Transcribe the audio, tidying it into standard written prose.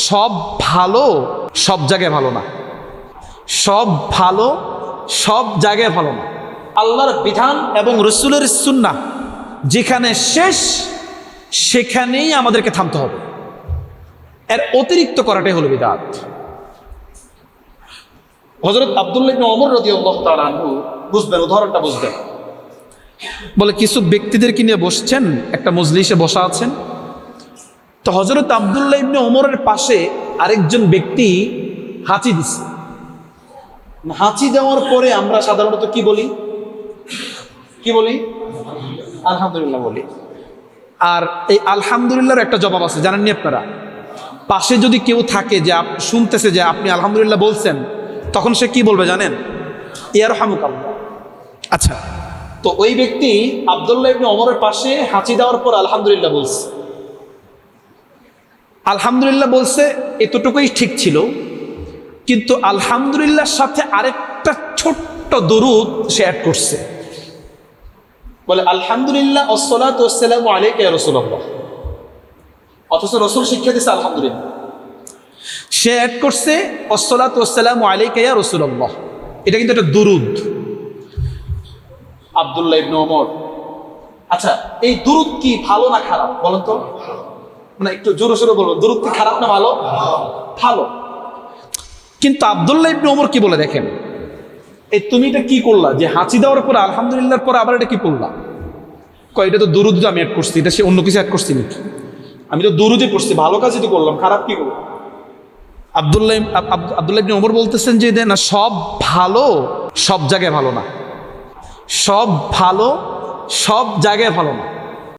সব ভালো সব জায়গায় ভালো না, সব ভালো সব জায়গায় ভালো না। আল্লাহর বিধান এবং রসুলের সুন্নাহ যেখানে শেষ সেখানেই আমাদেরকে থামতে হবে, এর অতিরিক্ত করাটাই হলো বিদআত। হযরত আব্দুল্লাহ ইবনে ওমর রাদিয়াল্লাহু তাআলা আনহু, বুঝবেন, উদাহরণটা বুঝবেন। বলে কিছু ব্যক্তিদেরকে নিয়ে বসছেন, একটা মজলিসে বসা আছেন, তো হযরত আব্দুল্লাহ ইবনে ওমরের পাশে আরেকজন ব্যক্তি হাঁচি দিচ্ছে। হাঁচি দেওয়ার পরে আমরা সাধারণত কি বলি? আলহামদুলিল্লাহ বলি। আর এই আলহামদুলিল্লাহর একটা জবাব আছে, জানেননি আপনারা? পাশে যদি কেউ থাকে যে শুনতেছে যে আপনি আলহামদুলিল্লাহ বলছেন, তখন সে কি বলবে জানেন? ইয়ারহামুকাল্লাহ। আচ্ছা, তো ওই ব্যক্তি আব্দুল্লাহ ইবনে ওমরের পাশে হাঁচি দেওয়ার পর আলহামদুলিল্লাহ বলছে। আলহামদুলিল্লাহ বলছে, এতটুকুই ঠিক ছিল, কিন্তু আলহামদুলিল্লাহর সাথে আরেকটা ছোট্ট দরুদ সে অ্যাড করছে। বলে আলহামদুলিল্লাহ ওয়াসসালাতু ওয়াসসালামু আলাইকা ইয়া রাসূলুল্লাহ, অথচ রাসূল শিক্ষা দিয়েছে আলহামদুলিল্লাহ। সে অ্যাড করছে ওয়াসসালাতু ওয়াসসালামু আলাইকা ইয়া রাসূলুল্লাহ, এটা কিন্তু একটা দরুদ। আব্দুল্লাহ ইবনে ওমর, আচ্ছা এই দরুদ কি ভালো না খারাপ বলেন তো? মানে একটু জোরে সোরে বলবো, দরুদ কি খারাপ না ভালো? ভালো। কিন্তু আব্দুল্লাহ ইবনে ওমর কি বলে দেখেন, এই তুমি এটা কি করলা যে হাঁচি দেওয়ার পরে আলহামদুলিল্লাহর পরে আবার এটা কি পড়লা? কয় এটা তো দরুদ আমি অ্যাড করছি, এটা সে অন্য কিছু অ্যাড করছি নাকি? আমি তো দরুদই পড়ছি, ভালো কাজই তো করলাম, খারাপ কি করবো? আব্দুল্লাহ ইবনে ওমর বলতেছেন যে না, সব ভালো সব জায়গায় ভালো না, সব ভালো সব জায়গায় ভালো না।